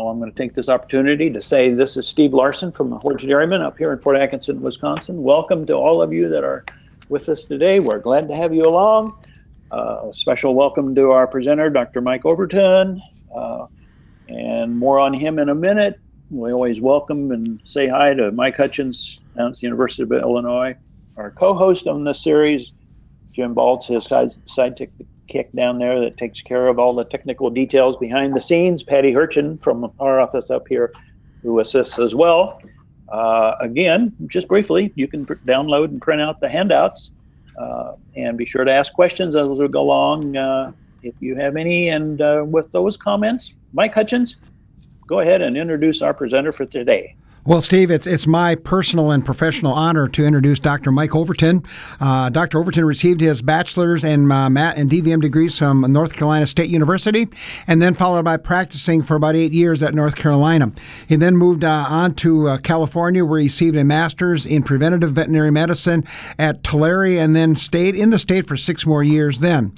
I'm going to take this opportunity to say this is Steve Larson from the Horge Dairyman up here in Fort Atkinson, Wisconsin. Welcome to all of you that are with us today. We're glad to have you along. A special welcome to our presenter, Dr. Mike Overton, and more on him in a minute. We always welcome and say hi to Mike Hutchins down at the University of Illinois. Our co-host on this series, Jim Baltz, his sidekick down there that takes care of all the technical details behind the scenes. Patty Hurchin from our office up here who assists as well. Again, just briefly, you can download and print out the handouts and be sure to ask questions as we go along if you have any. And with those comments, Mike Hutchins, go ahead and introduce our presenter for today. Well, Steve, it's my personal and professional honor to introduce Dr. Mike Overton. Dr. Overton received his bachelor's and D.V.M degrees from North Carolina State University, and then followed by practicing for about 8 years at North Carolina. He then moved on to California, where he received a master's in preventive veterinary medicine at Tulare, and then stayed in the state for 6 more years then.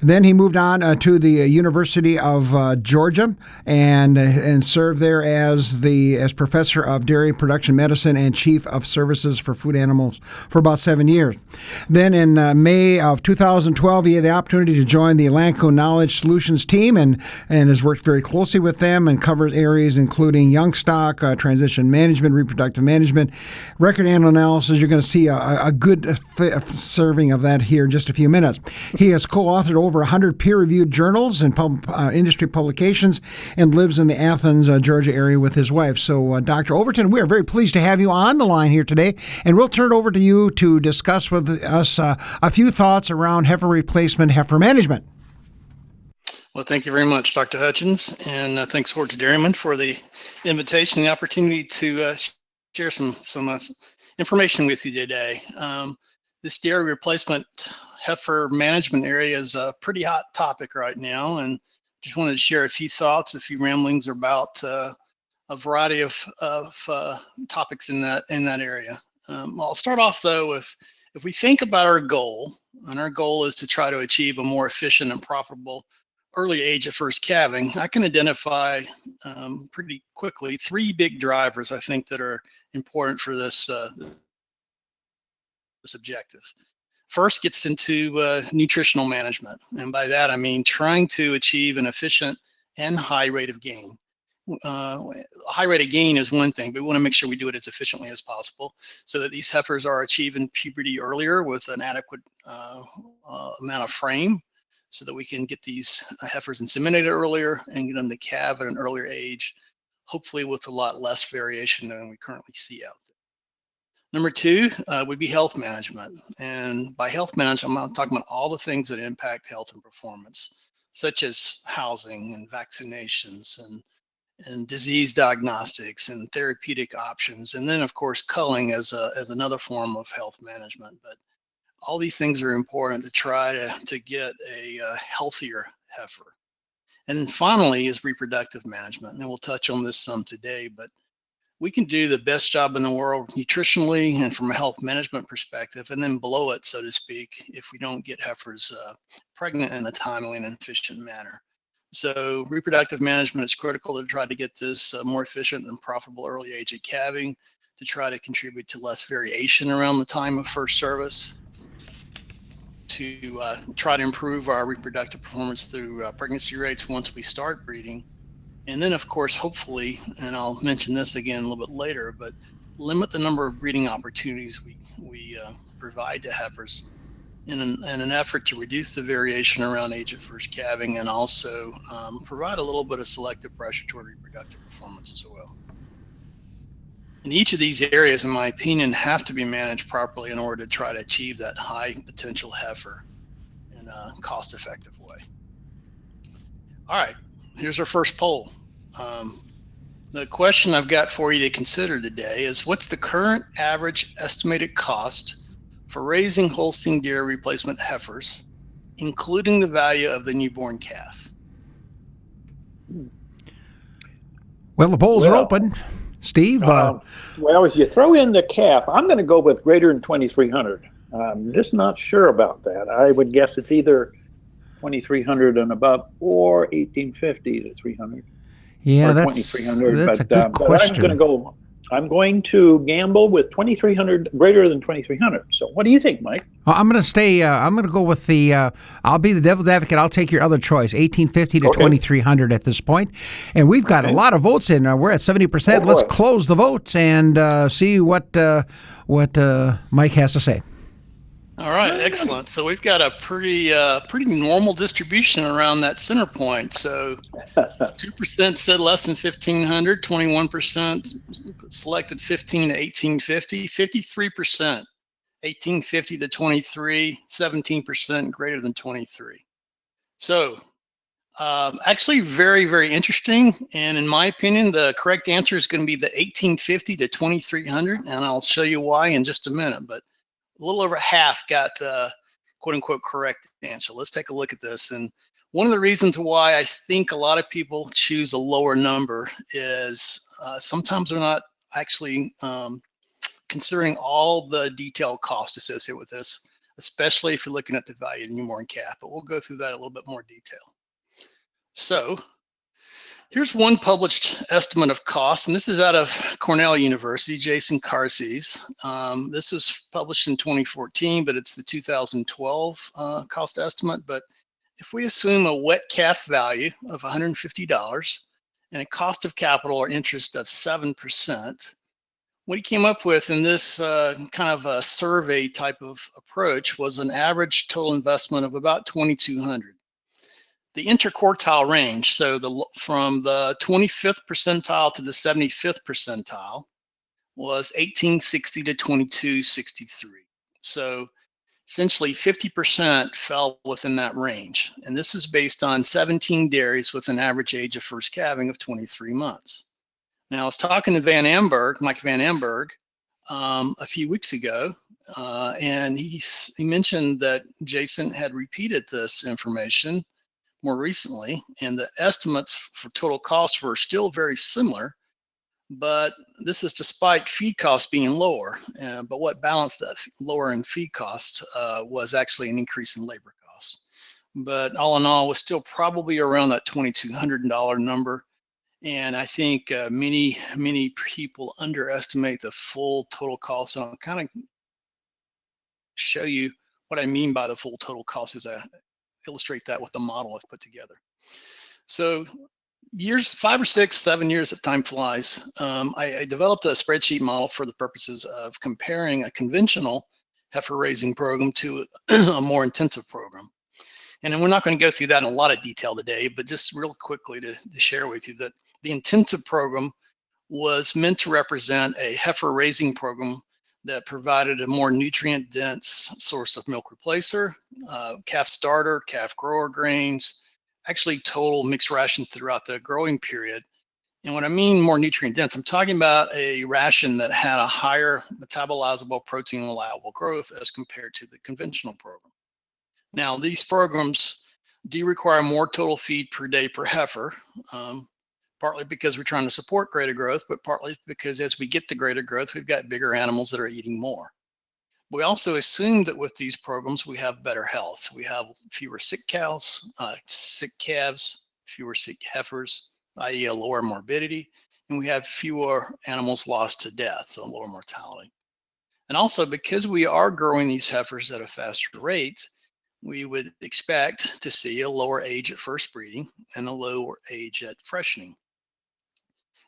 Then he moved on to the University of Georgia and served there as professor of dairy production medicine and chief of services for food animals for about 7 years. Then in May of 2012, he had the opportunity to join the Elanco Knowledge Solutions team and has worked very closely with them and covers areas including young stock, transition management, reproductive management, record animal analysis. You're going to see a good serving of that here in just a few minutes. He has co-authored over 100 peer-reviewed journals and industry publications and lives in the Athens, Georgia area with his wife. So Dr. Overton, we are very pleased to have you on the line here today, and we'll turn it over to you to discuss with us a few thoughts around heifer replacement, heifer management. Well, thank you very much, Dr. Hutchins, and thanks, Horge Dairyman, for the invitation and the opportunity to share some information with you today. This dairy replacement heifer management area is a pretty hot topic right now, and just wanted to share a few thoughts, a few ramblings about a variety of topics in that area. I'll start off though with, if we think about our goal, and our goal is to try to achieve a more efficient and profitable early age of first calving, I can identify pretty quickly 3 big drivers I think that are important for this objective. First gets into nutritional management, and by that I mean trying to achieve an efficient and high rate of gain. A high rate of gain is one thing, but we want to make sure we do it as efficiently as possible so that these heifers are achieving puberty earlier with an adequate amount of frame, so that we can get these heifers inseminated earlier and get them to calve at an earlier age, hopefully with a lot less variation than we currently see out there. Number 2 would be health management. And by health management, I'm talking about all the things that impact health and performance, such as housing and vaccinations and disease diagnostics and therapeutic options. And then of course, culling as another form of health management. But all these things are important to try to get a healthier heifer. And then finally is reproductive management. And we'll touch on this some today, but we can do the best job in the world nutritionally and from a health management perspective, and then blow it, so to speak, if we don't get heifers pregnant in a timely and efficient manner. So reproductive management is critical to try to get this more efficient and profitable early age of calving, to try to contribute to less variation around the time of first service, to try to improve our reproductive performance through pregnancy rates once we start breeding. And then of course, hopefully, and I'll mention this again a little bit later, but limit the number of breeding opportunities we provide to heifers in an effort to reduce the variation around age of first calving, and also provide a little bit of selective pressure toward reproductive performance as well. And each of these areas, in my opinion, have to be managed properly in order to try to achieve that high potential heifer in a cost-effective way. All right, here's our first poll. The question I've got for you to consider today is, what's the current average estimated cost for raising Holstein dairy replacement heifers, including the value of the newborn calf? Well, the polls are open. Steve? Well, if you throw in the calf, I'm going to go with greater than 2,300. I'm just not sure about that. I would guess it's either 2,300 and above or 1,850 to 300. Yeah, or that's 2,300. a good But question. I'm going to gamble with 2,300, greater than 2,300. So what do you think, Mike? Well, I'm going to stay. I'm going to go with the. I'll be the devil's advocate. I'll take your other choice, 1850 to Okay. 2,300 at this point, and we've got a lot of votes in. We're at 70%. Oh, Let's boy. close the votes and see what Mike has to say. All right, excellent. So we've got a pretty normal distribution around that center point. So 2% said less than 1,500, 21% selected 15 to 1850, 53% 1850 to 23, 17% greater than 23. So actually very, very interesting. And in my opinion, the correct answer is going to be the 1850 to 2300. And I'll show you why in just a minute. But a little over half got the quote unquote correct answer. Let's take a look at this. And one of the reasons why I think a lot of people choose a lower number is sometimes they're not actually considering all the detailed costs associated with this, especially if you're looking at the value of newborn calf. But we'll go through that in a little bit more detail. So here's one published estimate of cost, and this is out of Cornell University, Jason Carsey's. This was published in 2014, but it's the 2012 cost estimate. But if we assume a wet calf value of $150 and a cost of capital or interest of 7%, what he came up with in this kind of a survey type of approach was an average total investment of about $2,200. The interquartile range, so from the 25th percentile to the 75th percentile, was 1860 to 2263. So essentially 50% fell within that range. And this is based on 17 dairies with an average age of first calving of 23 months. Now, I was talking to Mike Van Amberg, a few weeks ago, and he mentioned that Jason had repeated this information more recently, and the estimates for total costs were still very similar, but this is despite feed costs being lower. But what balanced that lower in feed costs was actually an increase in labor costs. But all in all, was still probably around that $2,200 number. And I think many people underestimate the full total cost. And I'll kind of show you what I mean by the full total cost as I illustrate that with the model I've put together. So 5 or 6, 7 years as time flies, I developed a spreadsheet model for the purposes of comparing a conventional heifer raising program to a more intensive program. And we're not going to go through that in a lot of detail today, but just real quickly to share with you that the intensive program was meant to represent a heifer raising program that provided a more nutrient dense source of milk replacer, calf starter, calf grower grains, actually total mixed ration throughout the growing period. And when I mean more nutrient dense, I'm talking about a ration that had a higher metabolizable protein allowable growth as compared to the conventional program. Now, these programs do require more total feed per day per heifer, partly because we're trying to support greater growth, but partly because as we get to greater growth, we've got bigger animals that are eating more. We also assume that with these programs, we have better health. So we have fewer sick cows, sick calves, fewer sick heifers, i.e. a lower morbidity, and we have fewer animals lost to death, so lower mortality. And also because we are growing these heifers at a faster rate, we would expect to see a lower age at first breeding and a lower age at freshening.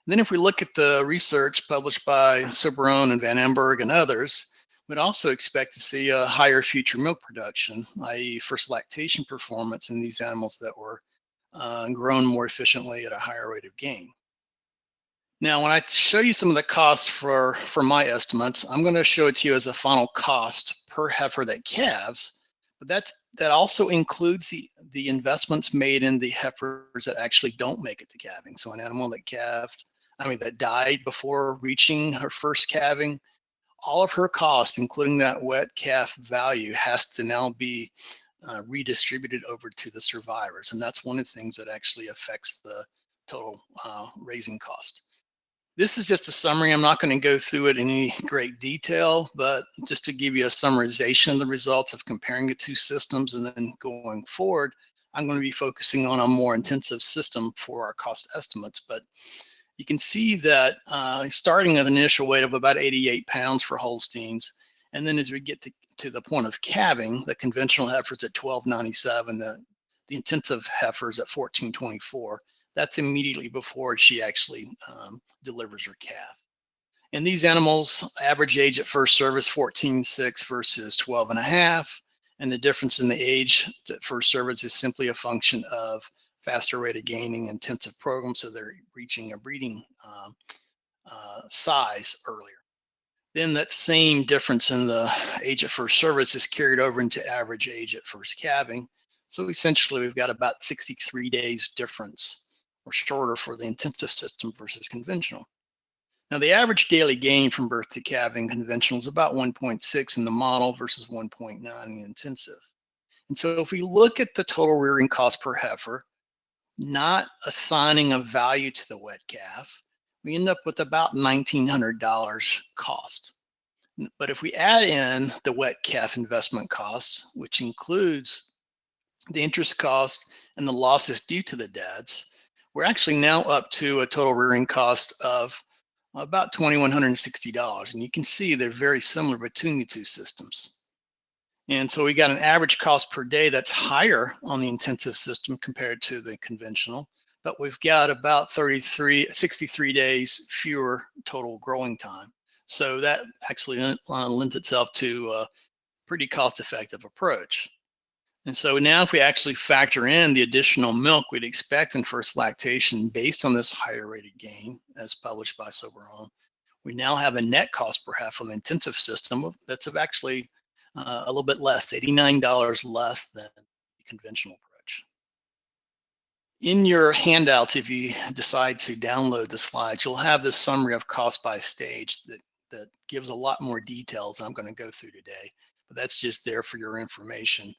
Then if we look at the research published by Soberone and Van Amberg and others, we'd also expect to see a higher future milk production, i.e. first lactation performance in these animals that were grown more efficiently at a higher rate of gain. Now, when I show you some of the costs for my estimates, I'm going to show it to you as a final cost per heifer that calves, but that also includes the investments made in the heifers that actually don't make it to calving. So an animal that died before reaching her first calving, all of her costs, including that wet calf value, has to now be redistributed over to the survivors. And that's one of the things that actually affects the total raising cost. This is just a summary. I'm not going to go through it in any great detail, but just to give you a summarization of the results of comparing the two systems and then going forward, I'm going to be focusing on a more intensive system for our cost estimates. But you can see that starting at an initial weight of about 88 pounds for Holsteins, and then as we get to the point of calving, the conventional heifers at 1297, the intensive heifers at 1424. That's immediately before she actually delivers her calf. And these animals, average age at first service 14.6 versus 12.5. And the difference in the age at first service is simply a function of faster rate of gaining intensive programs, so they're reaching a breeding size earlier. Then that same difference in the age at first service is carried over into average age at first calving. So essentially, we've got about 63 days difference or shorter for the intensive system versus conventional. Now, the average daily gain from birth to calving conventional is about 1.6 in the model versus 1.9 in the intensive. And so if we look at the total rearing cost per heifer, not assigning a value to the wet calf, we end up with about $1,900 cost. But if we add in the wet calf investment costs, which includes the interest cost and the losses due to the dads, we're actually now up to a total rearing cost of about $2,160. And you can see they're very similar between the two systems. And so we got an average cost per day that's higher on the intensive system compared to the conventional, but we've got about 63 days fewer total growing time. So that actually lends itself to a pretty cost-effective approach. And so now if we actually factor in the additional milk we'd expect in first lactation based on this higher rate of gain as published by Soberhome, we now have a net cost per heifer on the intensive system that's of actually a little bit less, $89 less than the conventional approach. In your handouts, if you decide to download the slides, you'll have this summary of cost by stage that gives a lot more details I'm going to go through today, but that's just there for your information,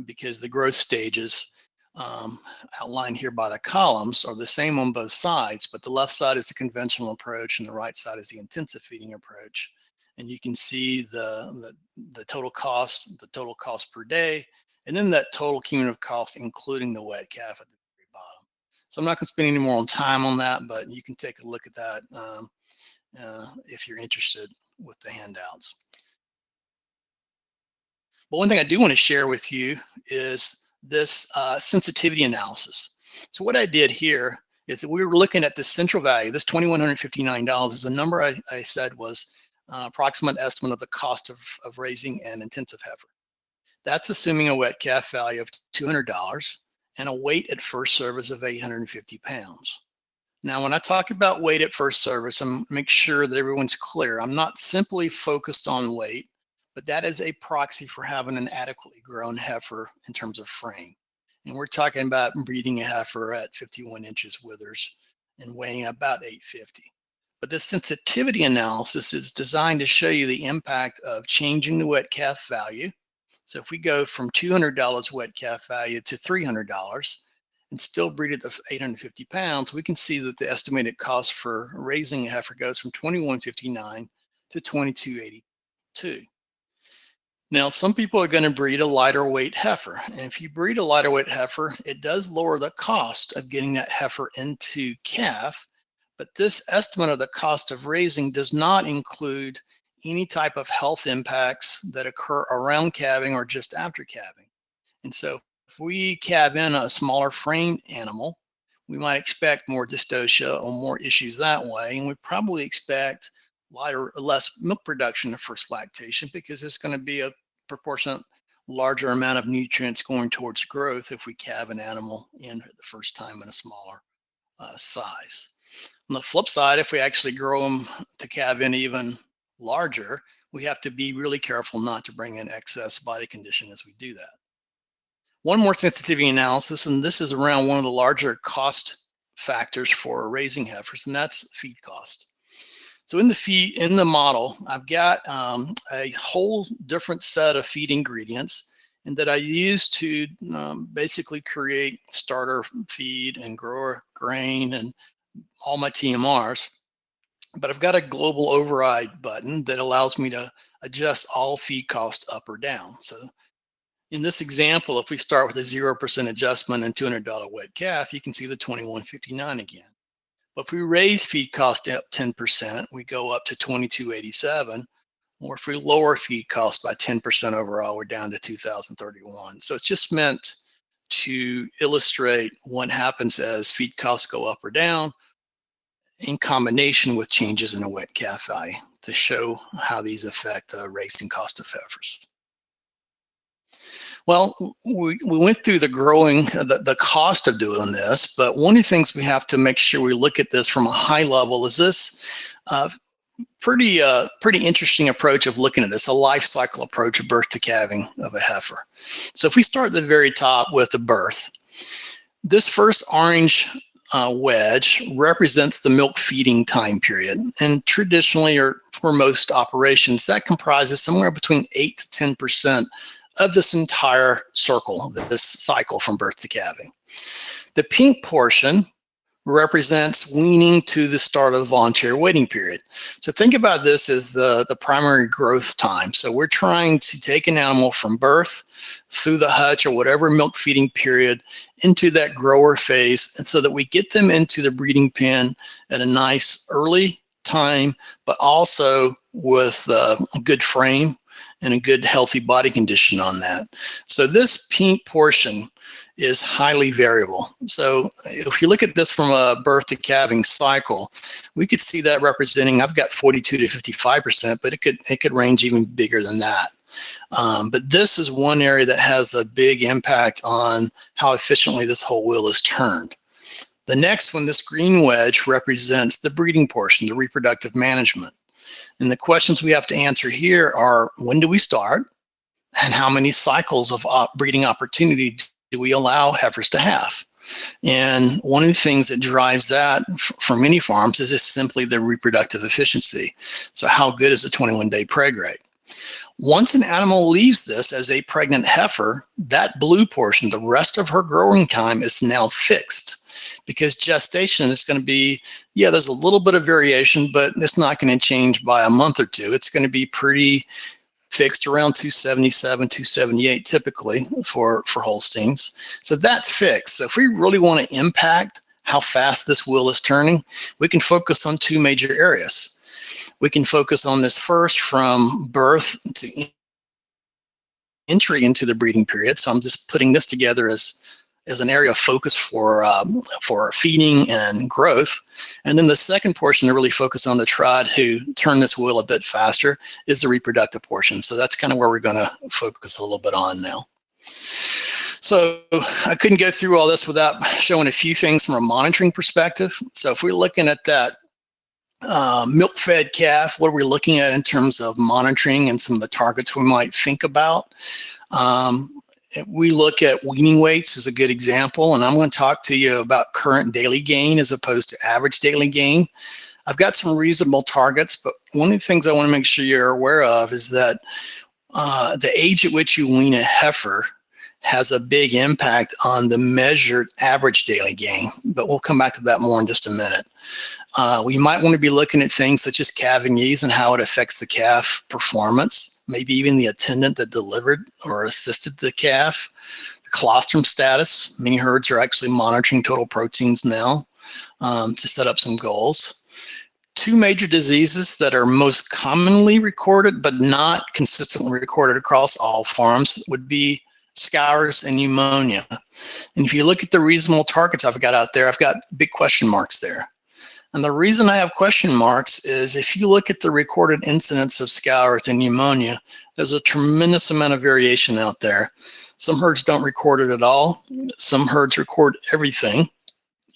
because the growth stages outlined here by the columns are the same on both sides, but the left side is the conventional approach and the right side is the intensive feeding approach. And you can see the total cost per day, and then that total cumulative cost, including the wet calf at the very bottom. So I'm not going to spend any more time on that, but you can take a look at that if you're interested with the handouts. But one thing I do want to share with you is this sensitivity analysis. So what I did here is that we were looking at the central value. This $2,159 is the number I said was approximate estimate of the cost of raising an intensive heifer. That's assuming a wet calf value of $200 and a weight at first service of 850 pounds. Now, when I talk about weight at first service, I'm make sure that everyone's clear. I'm not simply focused on weight, but that is a proxy for having an adequately grown heifer in terms of frame. And we're talking about breeding a heifer at 51 inches withers and weighing about 850. But this sensitivity analysis is designed to show you the impact of changing the wet calf value. So if we go from $200 wet calf value to $300 and still breed at the 850 pounds, we can see that the estimated cost for raising a heifer goes from $2,159 to $2,282. Now, some people are going to breed a lighter weight heifer. And if you breed a lighter weight heifer, it does lower the cost of getting that heifer into calf. But this estimate of the cost of raising does not include any type of health impacts that occur around calving or just after calving. And so if we calve in a smaller framed animal, we might expect more dystocia or more issues that way. And we probably expect less milk production at first lactation, because there's going to be a proportionate larger amount of nutrients going towards growth if we calve an animal in for the first time in a smaller size. On the flip side, if we actually grow them to calve in even larger, we have to be really careful not to bring in excess body condition as we do that. One more sensitivity analysis, and this is around one of the larger cost factors for raising heifers, and that's feed cost. So in the model, I've got a whole different set of feed ingredients and that I use to basically create starter feed and grower grain and all my TMRs. But I've got a global override button that allows me to adjust all feed costs up or down. So In this example, if we start with a 0% adjustment and $200 wet calf, you can see the 2159 again. But if we raise feed cost up 10%, we go up to 2287. Or if we lower feed costs by 10% overall, we're down to 2031. So it's just meant to illustrate what happens as feed costs go up or down in combination with changes in a wet calf value to show how these affect the raising cost of heifers. Well, we went through the cost of doing this, but one of the things we have to make sure we look at this from a high level is this pretty interesting approach of looking at this, a life cycle approach of birth to calving of a heifer. So if we start at the very top with the birth, this first orange wedge represents the milk feeding time period. And traditionally, or for most operations, that comprises somewhere between 8 to 10% of this entire circle, this cycle from birth to calving. The pink portion represents weaning to the start of the voluntary waiting period. So think about this as the primary growth time. So we're trying to take an animal from birth through the hutch or whatever milk feeding period into that grower phase, and so that we get them into the breeding pen at a nice early time, but also with a good frame and a good healthy body condition on that. So this pink portion is highly variable. So if you look at this from a birth to calving cycle, we could see that representing, I've got 42 to 55%, but it could range even bigger than that. But this is one area that has a big impact on how efficiently this whole wheel is turned. The next one, this green wedge, represents the breeding portion, the reproductive management. And the questions we have to answer here are, when do we start? And how many cycles of breeding opportunity do we allow heifers to have? And one of the things that drives that for many farms is just simply the reproductive efficiency. So how good is a 21-day preg rate? Once an animal leaves this as a pregnant heifer, that blue portion, the rest of her growing time, is now fixed. Because gestation is going to be, yeah, there's a little bit of variation, but it's not going to change by a month or two. It's going to be pretty fixed around 277, 278 typically for Holsteins. So that's fixed. So if we really want to impact how fast this wheel is turning, we can focus on two major areas. We can focus on this first from birth to entry into the breeding period. So I'm just putting this together as an area of focus for feeding and growth. And then the second portion to really focus on the trot who turn this wheel a bit faster is the reproductive portion. So that's kind of where we're going to focus a little bit on now. So I couldn't go through all this without showing a few things from a monitoring perspective. So if we're looking at that milk-fed calf, what are we looking at in terms of monitoring and some of the targets we might think about? We look at weaning weights as a good example, and I'm going to talk to you about current daily gain as opposed to average daily gain. I've got some reasonable targets, but one of the things I want to make sure you're aware of is that the age at which you wean a heifer has a big impact on the measured average daily gain, but we'll come back to that more in just a minute. We might want to be looking at things such as calving ease and how it affects the calf performance. Maybe even the attendant that delivered or assisted the calf, the colostrum status. Many herds are actually monitoring total proteins now to set up some goals. Two major diseases that are most commonly recorded but not consistently recorded across all farms would be scours and pneumonia. And if you look at the reasonable targets I've got out there, I've got big question marks there. And the reason I have question marks is if you look at the recorded incidence of scours and pneumonia, there's a tremendous amount of variation out there. Some herds don't record it at all. Some herds record everything,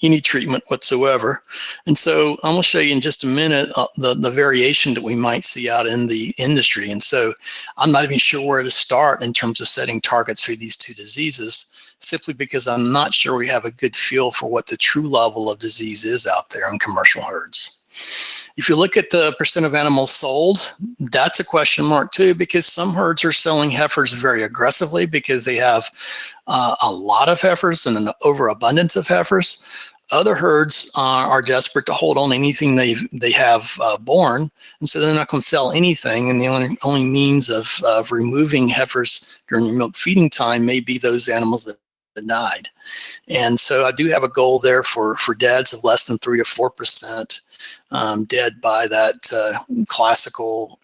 any treatment whatsoever. And so I'm going to show you in just a minute the variation that we might see out in the industry. And so I'm not even sure where to start in terms of setting targets for these two diseases, simply because I'm not sure we have a good feel for what the true level of disease is out there in commercial herds. If you look at the percent of animals sold, that's a question mark too, because some herds are selling heifers very aggressively because they have a lot of heifers and an overabundance of heifers. Other herds are desperate to hold on to anything they have born, and so they're not going to sell anything. And the only means of removing heifers during your milk feeding time may be those animals that died. And so I do have a goal there for deads of less than 3 to 4% dead by that classical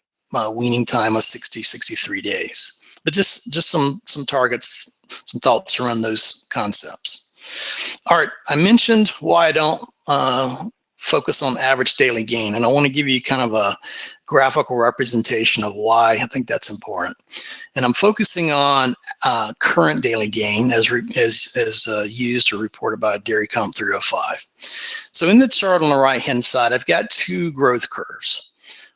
weaning time of 63 days. But just some targets, some thoughts around those concepts. All right, I mentioned why I don't focus on average daily gain, and I want to give you kind of a graphical representation of why I think that's important. And I'm focusing on current daily gain as used or reported by DairyComp 305. So in the chart on the right-hand side, I've got two growth curves.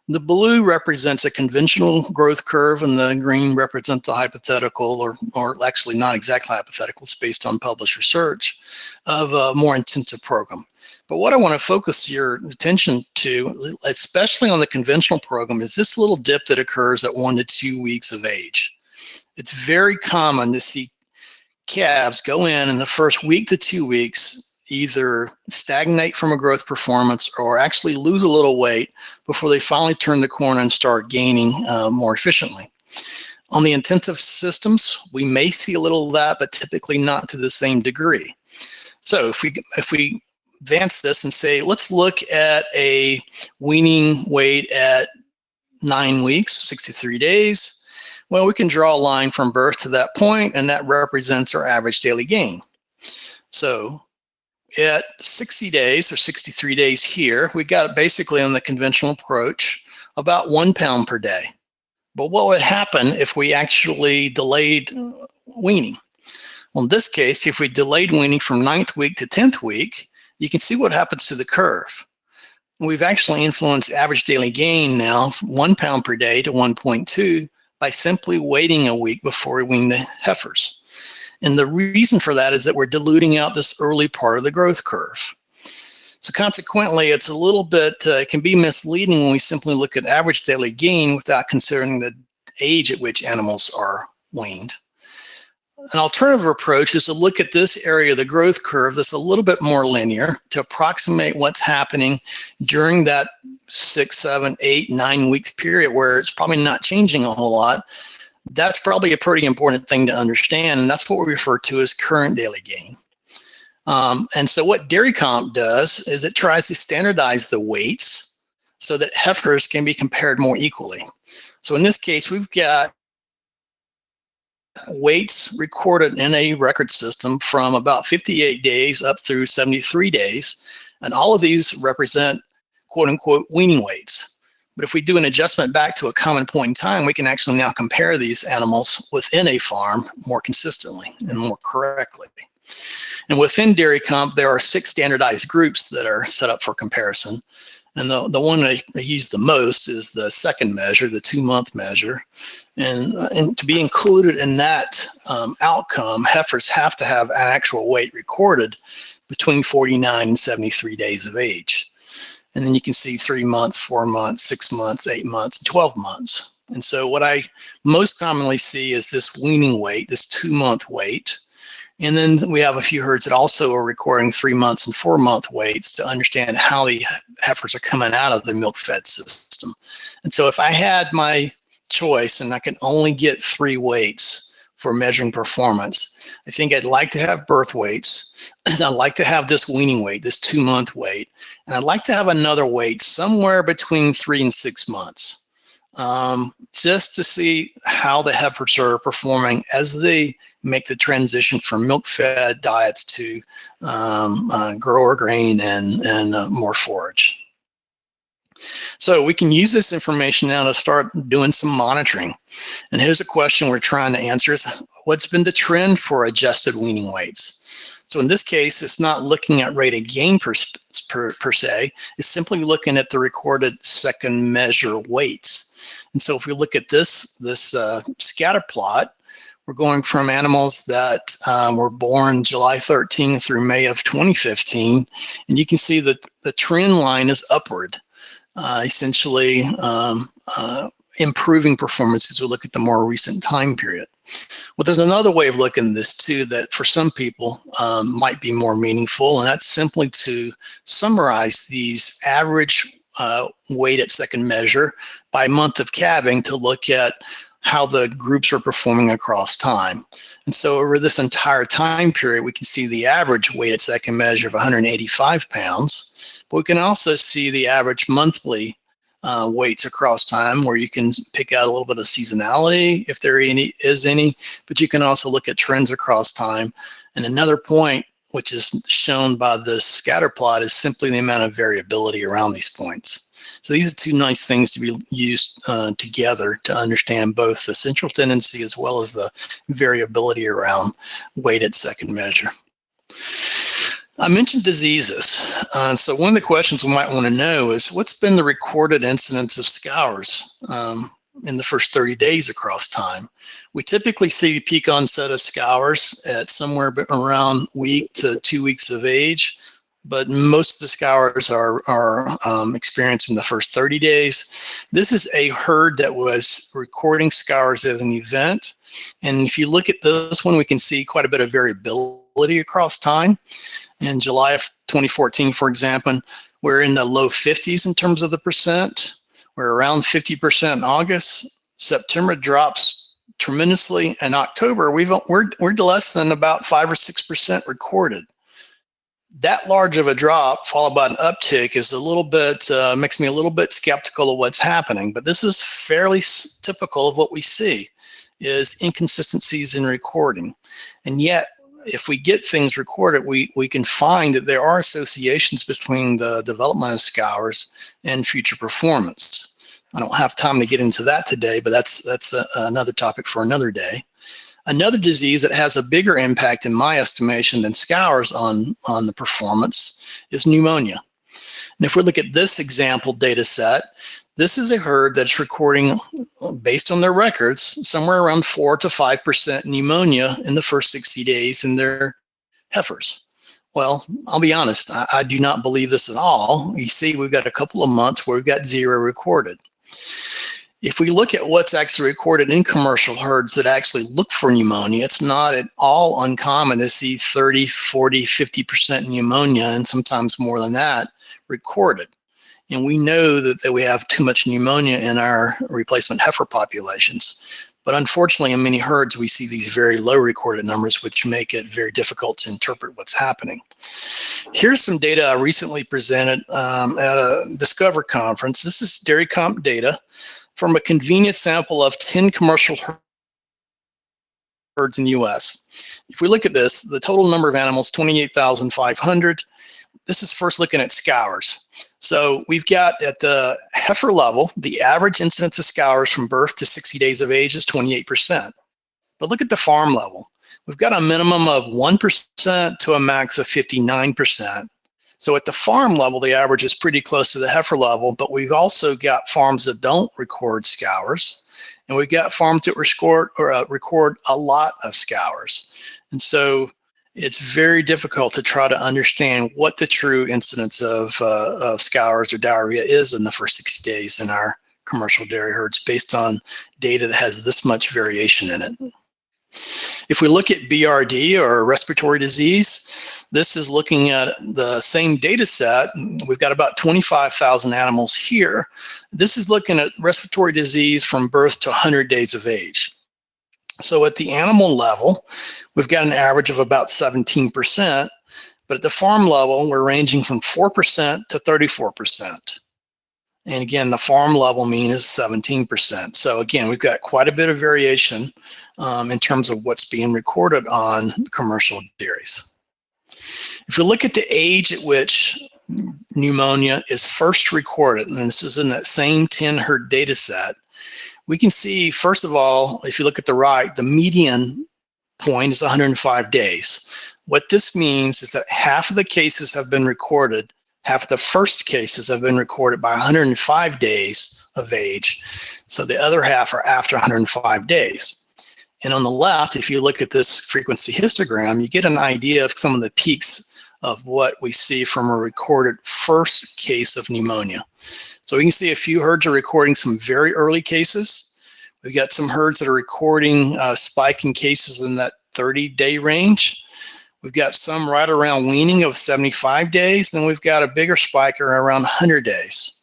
The blue represents a conventional growth curve, and the green represents a hypothetical, or actually not exactly hypothetical, it's based on published research of a more intensive program. But what I want to focus your attention to, especially on the conventional program, is this little dip that occurs at 1 to 2 weeks of age. It's very common to see calves go in the first week to 2 weeks, either stagnate from a growth performance or actually lose a little weight before they finally turn the corner and start gaining more efficiently. On the intensive systems, we may see a little of that, but typically not to the same degree. So if we advance this and say, let's look at a weaning weight at 9 weeks, 63 days, well, we can draw a line from birth to that point, and that represents our average daily gain. So at 60 days or 63 days here, we got basically on the conventional approach about 1 pound per day. But what would happen if we actually delayed weaning? Well, in this case, if we delayed weaning from 9th week to 10th week, you can see what happens to the curve. We've actually influenced average daily gain now from 1 pound per day to 1.2 by simply waiting a week before we wean the heifers. And the reason for that is that we're diluting out this early part of the growth curve. So consequently, it's a little bit, it can be misleading when we simply look at average daily gain without considering the age at which animals are weaned. An alternative approach is to look at this area of the growth curve that's a little bit more linear to approximate what's happening during that 6, 7, 8, 9 week period where it's probably not changing a whole lot. That's probably a pretty important thing to understand, and that's what we refer to as current daily gain. And so what DairyComp does is it tries to standardize the weights so that heifers can be compared more equally. So in this case, we've got weights recorded in a record system from about 58 days up through 73 days, and all of these represent quote-unquote weaning weights. But if we do an adjustment back to a common point in time, we can actually now compare these animals within a farm more consistently and more correctly. And within DairyComp, there are 6 standardized groups that are set up for comparison. And the one I use the most is the second measure, the 2-month measure. And to be included in that outcome, heifers have to have an actual weight recorded between 49 and 73 days of age. And then you can see 3 months, 4 months, 6 months, 8 months, 12 months. And so what I most commonly see is this weaning weight, this 2-month weight. And then we have a few herds that also are recording 3 months and 4 month weights to understand how the heifers are coming out of the milk fed system. And so if I had my choice and I can only get 3 weights for measuring performance, I think I'd like to have birth weights. I'd like to have this weaning weight, this 2-month weight, and I'd like to have another weight somewhere between 3 and 6 months, just to see how the heifers are performing as they make the transition from milk-fed diets to grower grain and more forage. So we can use this information now to start doing some monitoring. And here's a question we're trying to answer is, what's been the trend for adjusted weaning weights? So in this case, it's not looking at rate of gain per se, it's simply looking at the recorded second measure weights. And so if we look at this scatter plot, we're going from animals that were born July 13 through May of 2015, and you can see that the trend line is upward. Essentially improving performance as we look at the more recent time period. Well, there's another way of looking at this too that for some people might be more meaningful, and that's simply to summarize these average weight at second measure by month of calving to look at how the groups are performing across time. And so over this entire time period, we can see the average weight at second measure of 185 pounds, but we can also see the average monthly weights across time, where you can pick out a little bit of seasonality if there is any, but you can also look at trends across time. And another point, which is shown by the scatter plot, is simply the amount of variability around these points. So these are two nice things to be used together to understand both the central tendency as well as the variability around weight at second measure. I mentioned diseases. So one of the questions we might want to know is what's been the recorded incidence of scours in the first 30 days across time. We typically see the peak onset of scours at somewhere around week to 2 weeks of age, but most of the scours are experienced in the first 30 days. This is a herd that was recording scours as an event. And if you look at this one, we can see quite a bit of variability across time. In July of 2014, for example, we're in the low 50s in terms of the percent. We're around 50% in August. September drops tremendously. In October, we're less than about 5 or 6% recorded. That large of a drop followed by an uptick is a little bit, makes me a little bit skeptical of what's happening, but this is fairly typical of what we see, is inconsistencies in recording. And yet, if we get things recorded, we can find that there are associations between the development of scours and future performance. I don't have time to get into that today, but that's another topic for another day. Another disease that has a bigger impact, in my estimation, than scours on the performance is pneumonia. And if we look at this example data set, this is a herd that's recording, based on their records, somewhere around 4 to 5% pneumonia in the first 60 days in their heifers. Well, I'll be honest, I do not believe this at all. You see, we've got a couple of months where we've got 0 recorded. If we look at what's actually recorded in commercial herds that actually look for pneumonia, it's not at all uncommon to see 30, 40, 50% pneumonia, and sometimes more than that, recorded. And we know that we have too much pneumonia in our replacement heifer populations. But unfortunately, in many herds, we see these very low recorded numbers, which make it very difficult to interpret what's happening. Here's some data I recently presented at a Discover conference. This is dairy comp data from a convenient sample of 10 commercial herds in the US. If we look at this, the total number of animals, 28,500. This is first looking at scours. So we've got at the heifer level, the average incidence of scours from birth to 60 days of age is 28%. But look at the farm level. We've got a minimum of 1% to a max of 59%. So at the farm level, the average is pretty close to the heifer level, but we've also got farms that don't record scours, and we've got farms that record a lot of scours. And so it's very difficult to try to understand what the true incidence of scours or diarrhea is in the first 60 days in our commercial dairy herds based on data that has this much variation in it. If we look at BRD, or respiratory disease, this is looking at the same data set. We've got about 25,000 animals here. This is looking at respiratory disease from birth to 100 days of age. So at the animal level, we've got an average of about 17%, but at the farm level, we're ranging from 4% to 34%. And again, the farm level mean is 17%. So again, we've got quite a bit of variation in terms of what's being recorded on commercial dairies. If you look at the age at which pneumonia is first recorded, and this is in that same 10 herd data set, we can see, first of all, if you look at the right, the median point is 105 days. What this means is that half of the cases have been recorded, half of the first cases have been recorded by 105 days of age. So the other half are after 105 days. And on the left, if you look at this frequency histogram, you get an idea of some of the peaks of what we see from a recorded first case of pneumonia. So we can see a few herds are recording some very early cases. We've got some herds that are recording spike in cases in that 30-day range. We've got some right around weaning of 75 days. Then we've got a bigger spike around 100 days.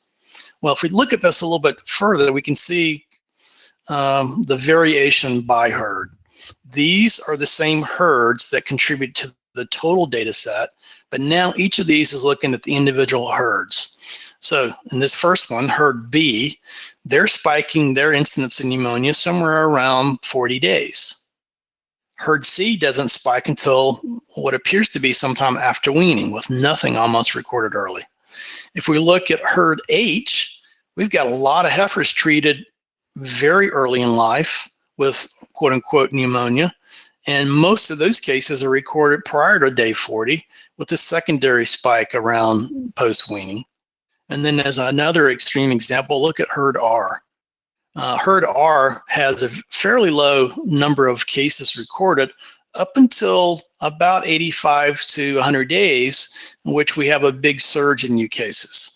Well, if we look at this a little bit further, we can see the variation by herd. These are the same herds that contribute to the total data set, but now each of these is looking at the individual herds. So in this first one, herd B, they're spiking their incidence of pneumonia somewhere around 40 days. Herd C doesn't spike until what appears to be sometime after weaning, with nothing almost recorded early. If we look at herd H, we've got a lot of heifers treated very early in life with quote unquote pneumonia. And most of those cases are recorded prior to day 40 with a secondary spike around post-weaning. And then as another extreme example, look at herd R. Herd R has a fairly low number of cases recorded up until about 85 to 100 days, in which we have a big surge in new cases.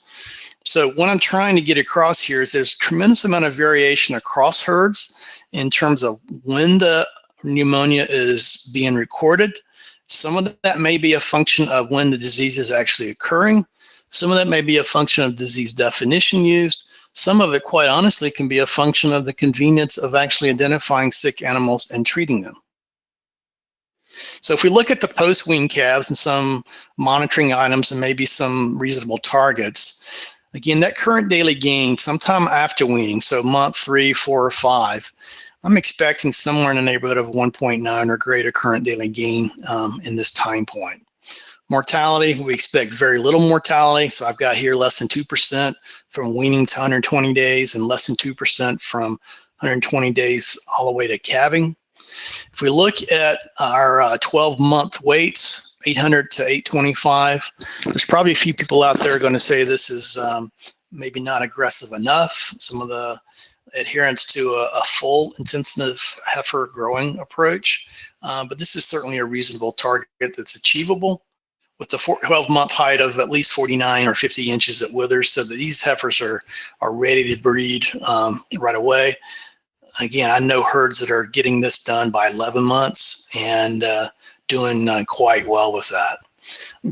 So what I'm trying to get across here is there's a tremendous amount of variation across herds in terms of when the pneumonia is being recorded. Some of that may be a function of when the disease is actually occurring. Some of that may be a function of disease definition used. Some of it, quite honestly, can be a function of the convenience of actually identifying sick animals and treating them. So if we look at the post-wean calves and some monitoring items and maybe some reasonable targets, again, that current daily gain sometime after weaning, so month 3, 4, or 5, I'm expecting somewhere in the neighborhood of 1.9 or greater current daily gain in this time point. Mortality, we expect very little mortality. So I've got here less than 2% from weaning to 120 days and less than 2% from 120 days all the way to calving. If we look at our 12-month weights, 800 to 825, there's probably a few people out there going to say this is maybe not aggressive enough. Some of the adherence to a full intensive heifer growing approach, but this is certainly a reasonable target that's achievable with the 12-month height of at least 49 or 50 inches at withers, so that these heifers are ready to breed right away. Again, I know herds that are getting this done by 11 months and doing quite well with that.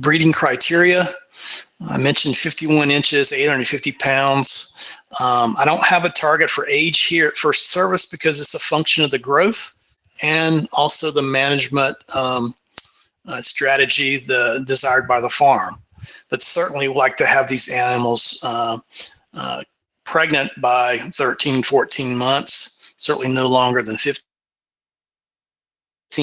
Breeding criteria, I mentioned 51 inches, 850 pounds. I don't have a target for age here at first service because it's a function of the growth and also the management strategy desired by the farm. But certainly like to have these animals pregnant by 13, 14 months, certainly no longer than 15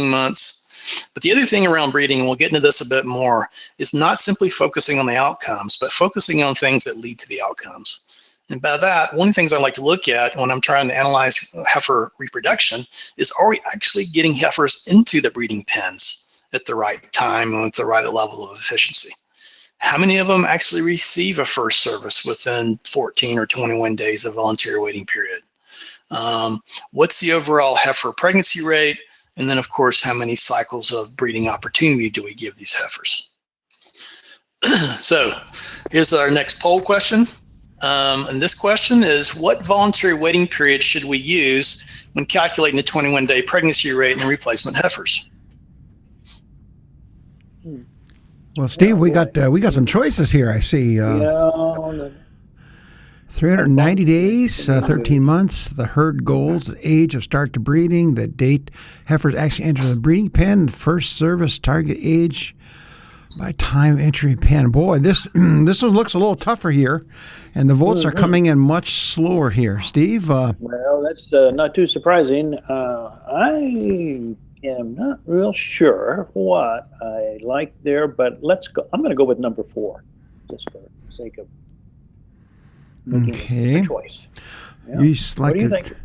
months. But the other thing around breeding, and we'll get into this a bit more, is not simply focusing on the outcomes, but focusing on things that lead to the outcomes. And by that, one of the things I like to look at when I'm trying to analyze heifer reproduction is, are we actually getting heifers into the breeding pens at the right time and with the right level of efficiency? How many of them actually receive a first service within 14 or 21 days of voluntary waiting period? What's the overall heifer pregnancy rate? And then, of course, how many cycles of breeding opportunity do we give these heifers? So here's our next poll question. And this question is, what voluntary waiting period should we use when calculating the 21-day pregnancy rate in replacement heifers? Well, Steve, we got some choices here. I see 390 days, 13 months, the herd goals, the age of start to breeding, the date heifers actually enter the breeding pen, first service, target age by time entry pen. Boy, this one looks a little tougher here, and the votes are coming in much slower here. Steve? Well, that's not too surprising. I am not real sure what I like there, but let's go. I'm going to go with number 4, just for the sake of making a choice. Yeah. What do you think?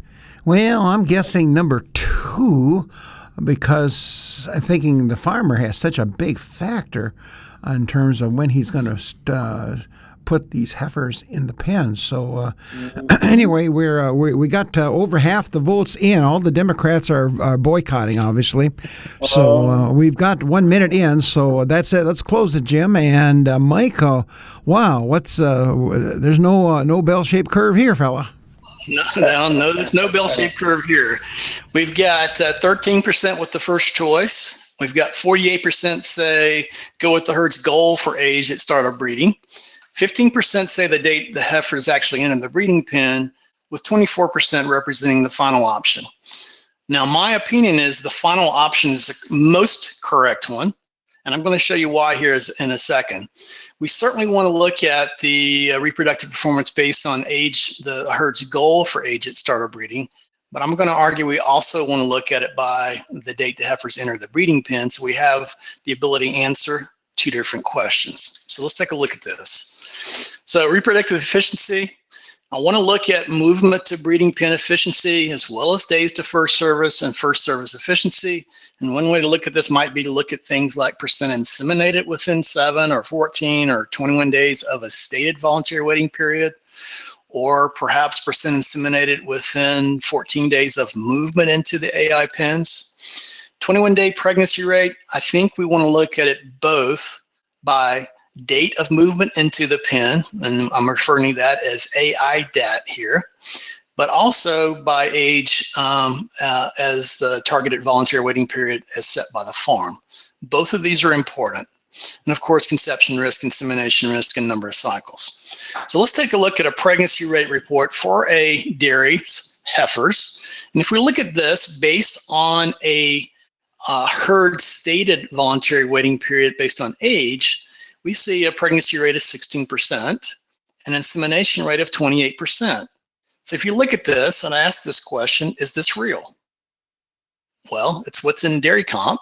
Well, I'm guessing number 2, because I'm thinking the farmer has such a big factor in terms of when he's going to put these heifers in the pens. So anyway, we got over half the votes in. All the Democrats are boycotting, obviously. So we've got 1 minute in. So that's it. Let's close it, Jim. And Mike, wow, there's no bell-shaped curve here, fella. No, there's no bell-shaped curve here. We've got 13% with the first choice. We've got 48% say go with the herd's goal for age at start of breeding. 15% say the date the heifers actually entered the breeding pen, with 24% representing the final option. Now, my opinion is the final option is the most correct one, and I'm going to show you why here in a second. We certainly want to look at the reproductive performance based on age, the herd's goal for age at start of breeding. But I'm going to argue we also want to look at it by the date the heifers enter the breeding pen, so we have the ability to answer two different questions. So let's take a look at this. So reproductive efficiency, I want to look at movement to breeding pen efficiency as well as days to first service and first service efficiency. And one way to look at this might be to look at things like percent inseminated within 7 or 14 or 21 days of a stated voluntary waiting period, or perhaps percent inseminated within 14 days of movement into the AI pens. 21-day pregnancy rate, I think we want to look at it both by date of movement into the pen, and I'm referring to that as AI DAT here, but also by age as the targeted voluntary waiting period as set by the farm. Both of these are important. And of course, conception risk, insemination risk, and number of cycles. So let's take a look at a pregnancy rate report for a dairy's heifers. And if we look at this based on a herd stated voluntary waiting period based on age, we see a pregnancy rate of 16% and insemination rate of 28%. So if you look at this and I ask this question, is this real? Well, it's what's in Dairy Comp.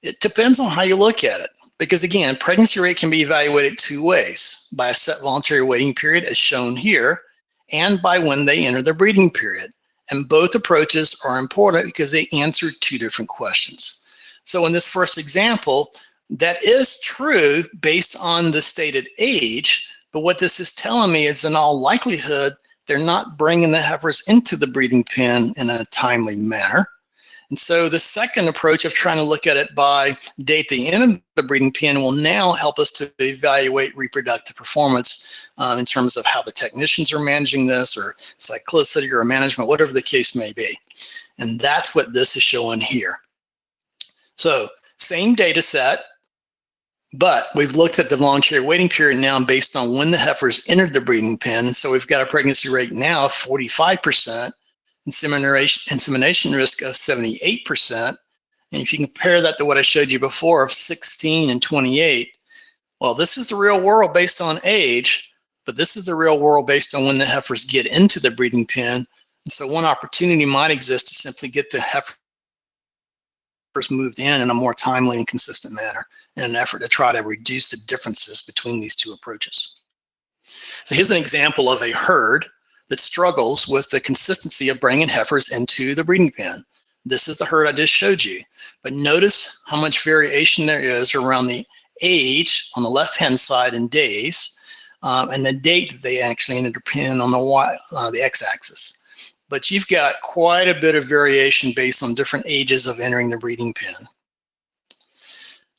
It depends on how you look at it. Because again, pregnancy rate can be evaluated two ways, by a set voluntary waiting period as shown here, and by when they enter the breeding period. And both approaches are important because they answer two different questions. So in this first example, that is true based on the stated age, but what this is telling me is in all likelihood, they're not bringing the heifers into the breeding pen in a timely manner. And so the second approach of trying to look at it by date they enter the breeding pen will now help us to evaluate reproductive performance in terms of how the technicians are managing this, or cyclicity or management, whatever the case may be. And that's what this is showing here. So same data set, but we've looked at the voluntary waiting period now based on when the heifers entered the breeding pen. So we've got a pregnancy rate now of 45%. Insemination risk of 78%. And if you compare that to what I showed you before of 16 and 28, well, this is the real world based on age, but this is the real world based on when the heifers get into the breeding pen. And so one opportunity might exist to simply get the heifers moved in a more timely and consistent manner in an effort to try to reduce the differences between these two approaches. So here's an example of a herd that struggles with the consistency of bringing heifers into the breeding pen. This is the herd I just showed you. But notice how much variation there is around the age on the left-hand side in days, and the date that they actually entered the pen on the x-axis. But you've got quite a bit of variation based on different ages of entering the breeding pen.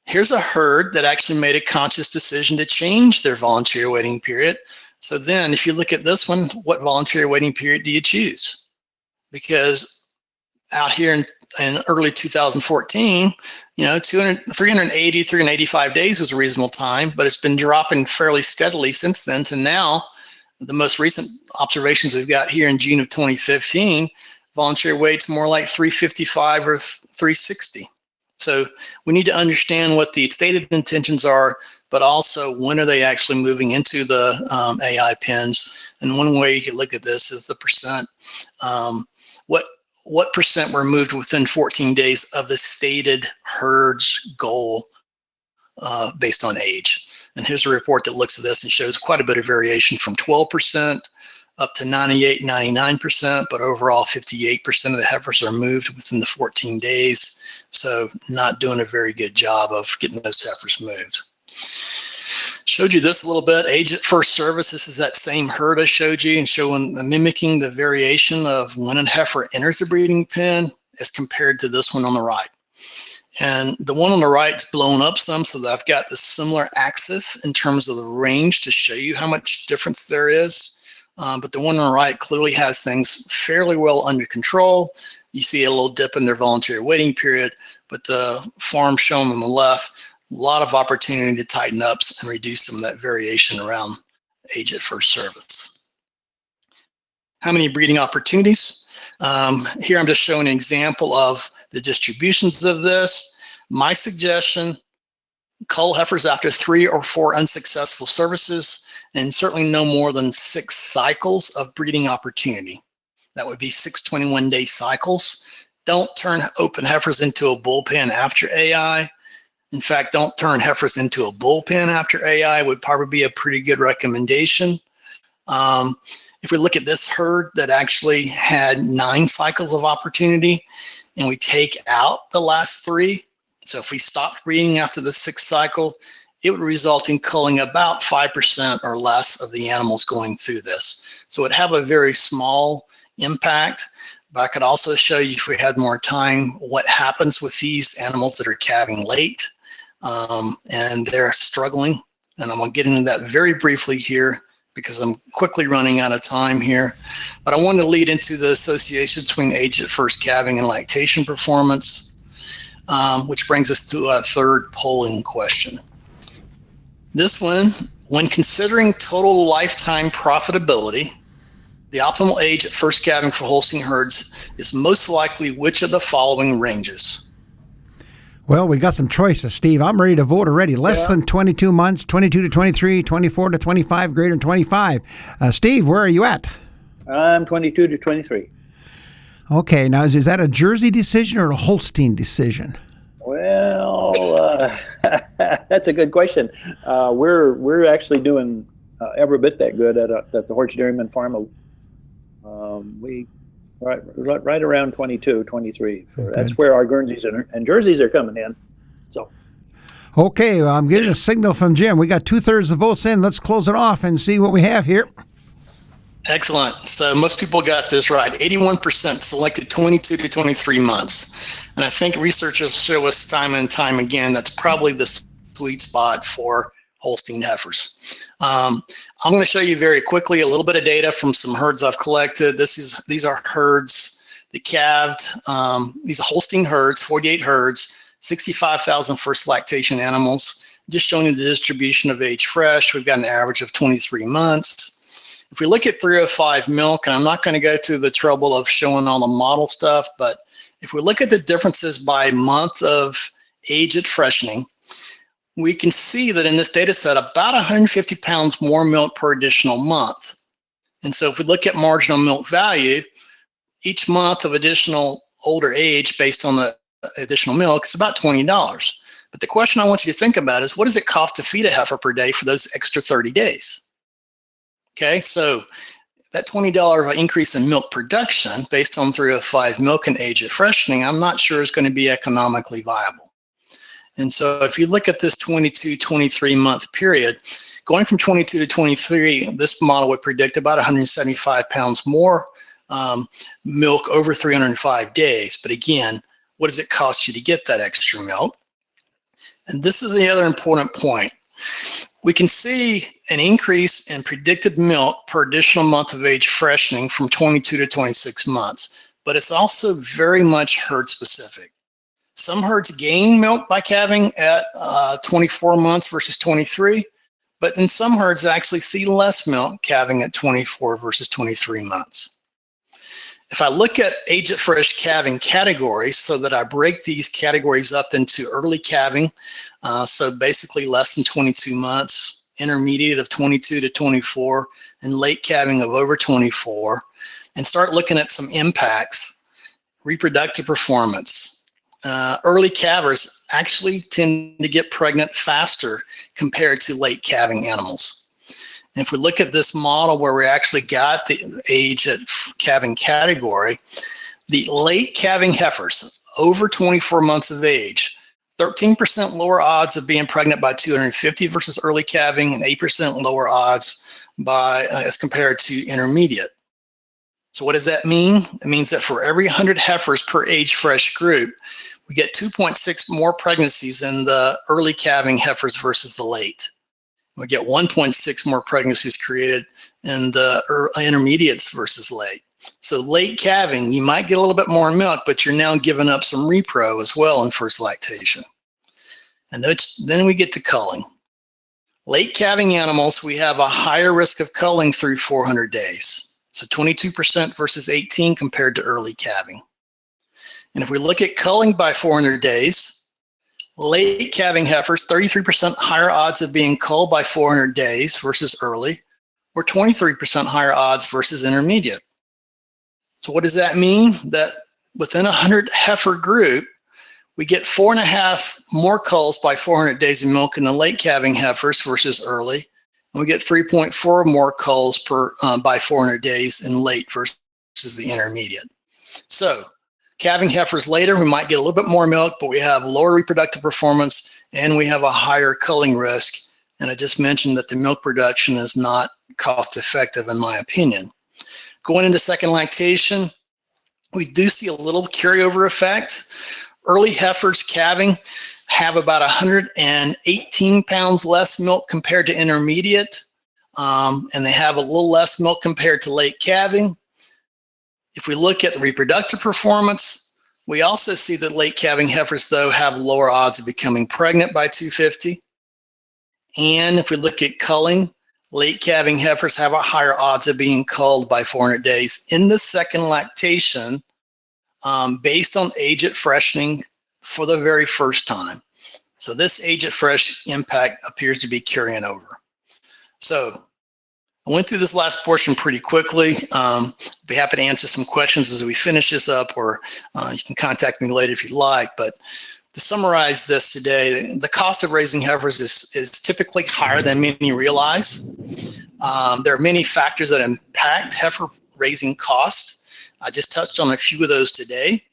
Here's a herd that actually made a conscious decision to change their voluntary waiting period. So then if you look at this one, what voluntary waiting period do you choose? Because out here in early 2014, 380, 385 days was a reasonable time, but it's been dropping fairly steadily since then to now. The most recent observations we've got here in June of 2015, voluntary weight's more like 355 or 360. So we need to understand what the stated intentions are, but also when are they actually moving into the AI pens. And one way you can look at this is the percent. What percent were moved within 14 days of the stated herd's goal based on age. And here's a report that looks at this and shows quite a bit of variation from 12% up to 98, 99%, but overall 58% of the heifers are moved within the 14 days. So not doing a very good job of getting those heifers moved. Showed you this a little bit. Age at first service. This is that same herd I showed you, and showing mimicking the variation of when a heifer enters the breeding pen as compared to this one on the right. And the one on the right is blown up some, so that I've got the similar axis in terms of the range to show you how much difference there is. But the one on the right clearly has things fairly well under control. You see a little dip in their voluntary waiting period, but the farm shown on the left, a lot of opportunity to tighten up and reduce some of that variation around age at first service. How many breeding opportunities? Here I'm just showing an example of the distributions of this. My suggestion, cull heifers after 3 or 4 unsuccessful services, and certainly no more than 6 cycles of breeding opportunity. That would be 6 21-day cycles. Don't turn open heifers into a bullpen after AI. In fact, don't turn heifers into a bullpen after AI would probably be a pretty good recommendation. If we look at this herd that actually had 9 cycles of opportunity, and we take out the last 3, so if we stopped breeding after the 6th cycle, it would result in culling about 5% or less of the animals going through this. So it would have a very small impact, but I could also show you, if we had more time, what happens with these animals that are calving late and they're struggling. And I'm going to get into that very briefly here because I'm quickly running out of time here. But I wanted to lead into the association between age at first calving and lactation performance, which brings us to a third polling question. This one, when considering total lifetime profitability, the optimal age at first calving for Holstein herds is most likely which of the following ranges? Well, we got some choices, Steve. I'm ready to vote already. Less than 22 months, 22 to 23, 24 to 25, greater than 25. Steve, where are you at? I'm 22 to 23. Okay, now is that a Jersey decision or a Holstein decision? Well, that's a good question. We're actually doing every bit that good at the Horse Dairyman farm. We right around 22, 23. Okay. That's where our Guernseys and Jerseys are coming in. So. Okay, well, I'm getting a signal from Jim. We got 2/3 of the votes in. Let's close it off and see what we have here. Excellent. So most people got this right. 81% selected 22 to 23 months. And I think researchers show us time and time again that's probably the sweet spot for Holstein heifers. I'm going to show you very quickly a little bit of data from some herds I've collected. These are herds that calved. These are Holstein herds, 48 herds, 65,000 first lactation animals. Just showing you the distribution of age fresh. We've got an average of 23 months. If we look at 305 milk, and I'm not going to go to the trouble of showing all the model stuff, but if we look at the differences by month of age at freshening, we can see that in this data set, about 150 pounds more milk per additional month. And so if we look at marginal milk value, each month of additional older age based on the additional milk is about $20. But the question I want you to think about is, what does it cost to feed a heifer per day for those extra 30 days? Okay, so that $20 increase in milk production based on 305 milk and age at freshening, I'm not sure is going to be economically viable. And so if you look at this 22, 23 month period, going from 22 to 23, this model would predict about 175 pounds more milk over 305 days. But again, what does it cost you to get that extra milk? And this is the other important point. We can see an increase in predicted milk per additional month of age freshening from 22 to 26 months, but it's also very much herd specific. Some herds gain milk by calving at 24 months versus 23, but then some herds actually see less milk calving at 24 versus 23 months. If I look at age at fresh calving categories, so that I break these categories up into early calving, so basically less than 22 months, intermediate of 22 to 24, and late calving of over 24, and start looking at some impacts, reproductive performance. Early calvers actually tend to get pregnant faster compared to late calving animals. And if we look at this model where we actually got the age at calving category, the late calving heifers over 24 months of age, 13% lower odds of being pregnant by 250 versus early calving, and 8% lower odds by as compared to intermediate. So what does that mean? It means that for every 100 heifers per age fresh group, we get 2.6 more pregnancies in the early calving heifers versus the late. We get 1.6 more pregnancies created in the intermediates versus late. So late calving, you might get a little bit more milk, but you're now giving up some repro as well in first lactation. And then we get to culling. Late calving animals, we have a higher risk of culling through 400 days. So 22% versus 18 compared to early calving. And if we look at culling by 400 days, late calving heifers, 33% higher odds of being culled by 400 days versus early, or 23% higher odds versus intermediate. So what does that mean? That within a 100 heifer group, we get 4.5 more culls by 400 days of milk in the late calving heifers versus early. And we get 3.4 more culls by 400 days in late versus the intermediate. So calving heifers later, we might get a little bit more milk, but we have lower reproductive performance and we have a higher culling risk. And I just mentioned that the milk production is not cost effective in my opinion. Going into second lactation, we do see a little carryover effect. Early heifers calving have about 118 pounds less milk compared to intermediate, and they have a little less milk compared to late calving. If we look at the reproductive performance, we also see that late calving heifers, though, have lower odds of becoming pregnant by 250. And if we look at culling, late calving heifers have a higher odds of being culled by 400 days in the second lactation based on age at freshening for the very first time. So this age at fresh impact appears to be carrying over. So I went through this last portion pretty quickly. Be happy to answer some questions as we finish this up, or you can contact me later if you'd like. But to summarize this today, the cost of raising heifers is typically higher than many realize. There are many factors that impact heifer raising costs. I just touched on a few of those today.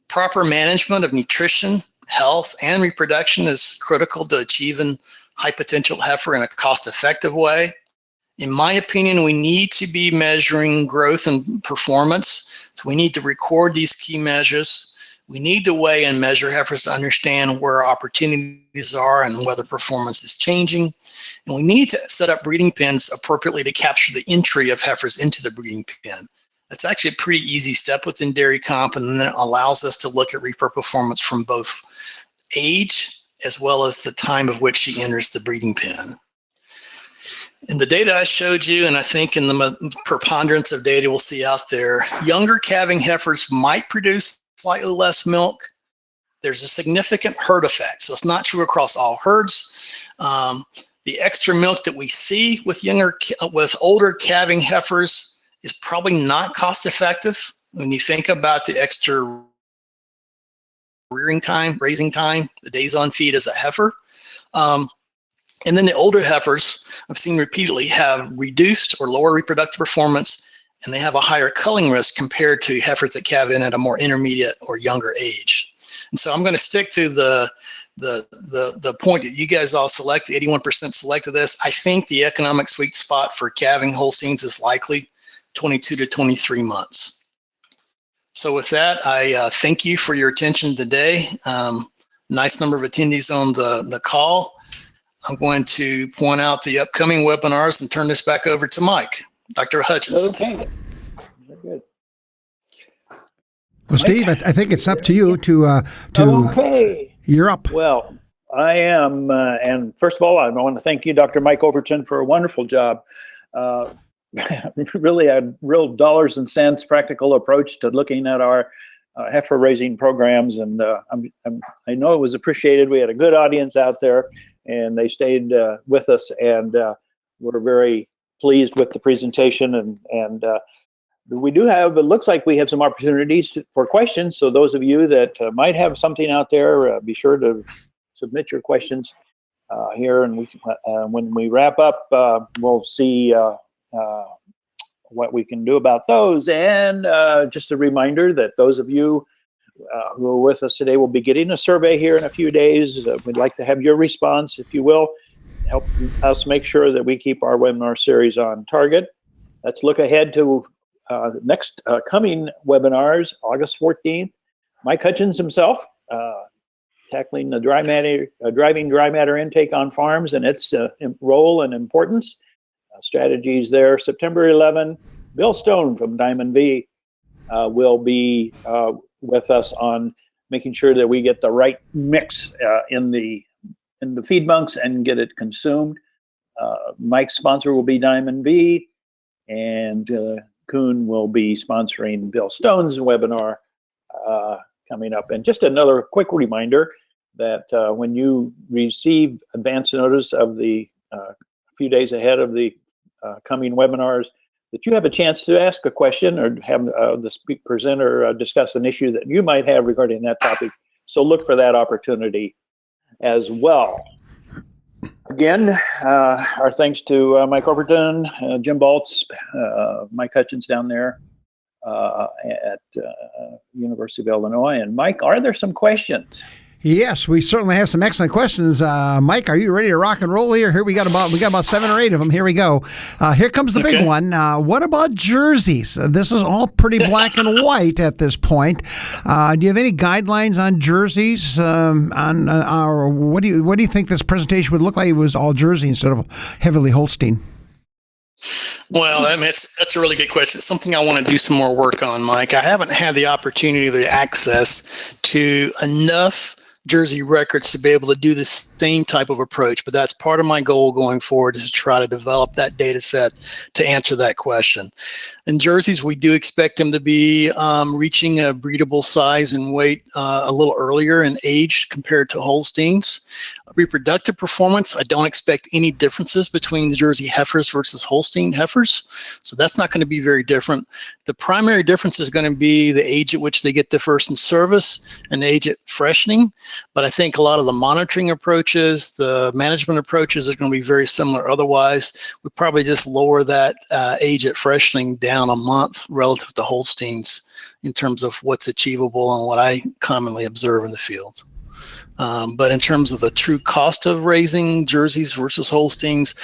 Proper management of nutrition, health, and reproduction is critical to achieving high potential heifer in a cost-effective way. In my opinion, we need to be measuring growth and performance. So we need to record these key measures. We need to weigh and measure heifers to understand where opportunities are and whether performance is changing. And we need to set up breeding pens appropriately to capture the entry of heifers into the breeding pen. That's actually a pretty easy step within dairy comp, and then it allows us to look at repro performance from both age as well as the time of which she enters the breeding pen. In the data I showed you, and I think in the preponderance of data we'll see out there, younger calving heifers might produce slightly less milk. There's a significant herd effect, so it's not true across all herds. The extra milk that we see with older calving heifers is probably not cost effective when you think about the extra rearing time, raising time, the days on feed as a heifer. And then the older heifers, I've seen repeatedly, have reduced or lower reproductive performance, and they have a higher culling risk compared to heifers that calve in at a more intermediate or younger age. And so I'm going to stick to the point that you guys all selected. 81% selected this. I think the economic sweet spot for calving Holsteins is likely 22 to 23 months. So with that, I thank you for your attention today. Nice number of attendees on the call. I'm going to point out the upcoming webinars and turn this back over to Mike, Dr. Hutchins. Okay. Very good. Well, Steve, I think it's up to you to Okay. You're up. Well, I am, and first of all, I want to thank you, Dr. Mike Overton, for a wonderful job. Really a real dollars and cents practical approach to looking at our heifer raising programs, and I know it was appreciated. We had a good audience out there, and they stayed with us, and we're very pleased with the presentation. And we do have, it looks like we have some opportunities for questions. So those of you that might have something out there, be sure to submit your questions here, and we can, when we wrap up, we'll see what we can do about those. And just a reminder that those of you who are with us today will be getting a survey here in a few days. We'd like to have your response, if you will, help us make sure that we keep our webinar series on target. Let's look ahead to next coming webinars, August 14th. Mike Hutchins himself, tackling the driving dry matter intake on farms and its role and importance. Strategies there. September 11, Bill Stone from D.V.M will be with us on making sure that we get the right mix in the feed bunks and get it consumed. Mike's sponsor will be D.V.M, and Kuhn will be sponsoring Bill Stone's webinar coming up. And just another quick reminder that when you receive advance notice of the few days ahead of the coming webinars, that you have a chance to ask a question or have the presenter discuss an issue that you might have regarding that topic. So look for that opportunity as well. Again, our thanks to Mike Overton, Jim Baltz, Mike Hutchins down there at University of Illinois. And Mike, are there some questions? Yes, we certainly have some excellent questions. Mike, are you ready to rock and roll here? We got about 7 or 8 of them. Here we go. Here comes the big one. What about jerseys? This is all pretty black and white at this point. Do you have any guidelines on jerseys? What do you think this presentation would look like if it was all jersey instead of heavily Holstein? Well, I mean, that's a really good question. It's something I want to do some more work on, Mike. I haven't had the opportunity or the access to enough Jersey records to be able to do the same type of approach, but that's part of my goal going forward, is to try to develop that data set to answer that question. In jerseys, we do expect them to be reaching a breedable size and weight a little earlier in age compared to Holsteins. Reproductive performance, I don't expect any differences between the Jersey Heifers versus Holstein Heifers, so that's not going to be very different. The primary difference is going to be the age at which they get the first in service and the age at freshening, but I think a lot of the monitoring approaches, the management approaches are going to be very similar. Otherwise, we probably just lower that age at freshening down a month relative to Holsteins in terms of what's achievable and what I commonly observe in the field. But in terms of the true cost of raising jerseys versus Holsteins,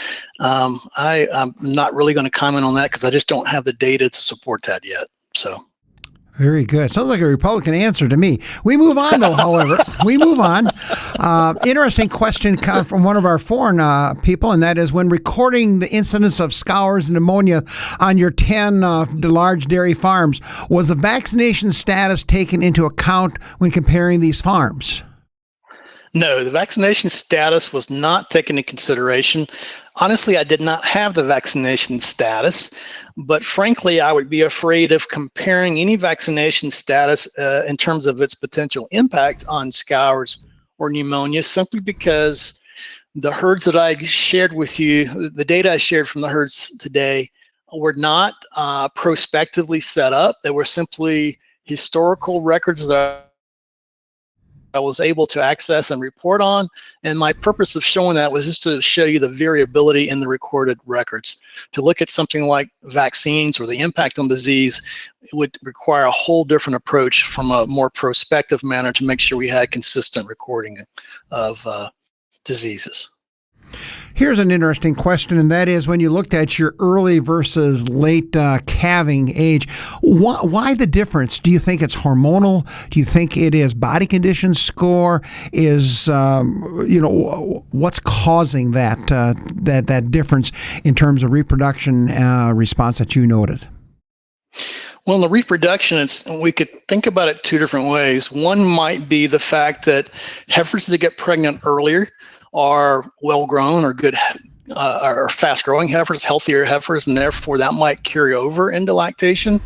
I'm not really going to comment on that because I just don't have the data to support that yet. So. Very good. Sounds like a Republican answer to me. We move on, though, however. We move on. Interesting question from one of our foreign people, and that is, when recording the incidence of scours and pneumonia on your 10 large dairy farms, was the vaccination status taken into account when comparing these farms? No, the vaccination status was not taken into consideration. Honestly, I did not have the vaccination status, but frankly, I would be afraid of comparing any vaccination status in terms of its potential impact on scours or pneumonia, simply because the herds that I shared with you, the data I shared from the herds today, were not prospectively set up. They were simply historical records that I was able to access and report on, and my purpose of showing that was just to show you the variability in the recorded records. To look at something like vaccines or the impact on disease, it would require a whole different approach from a more prospective manner to make sure we had consistent recording of diseases. Here's an interesting question, and that is, when you looked at your early versus late calving age, why the difference? Do you think it's hormonal? Do you think it is body condition score? Is what's causing that difference in terms of reproduction response that you noted? Well, in the reproduction, we could think about it two different ways. One might be the fact that heifers that get pregnant earlier are well-grown or good, are fast-growing heifers, healthier heifers, and therefore that might carry over into lactation.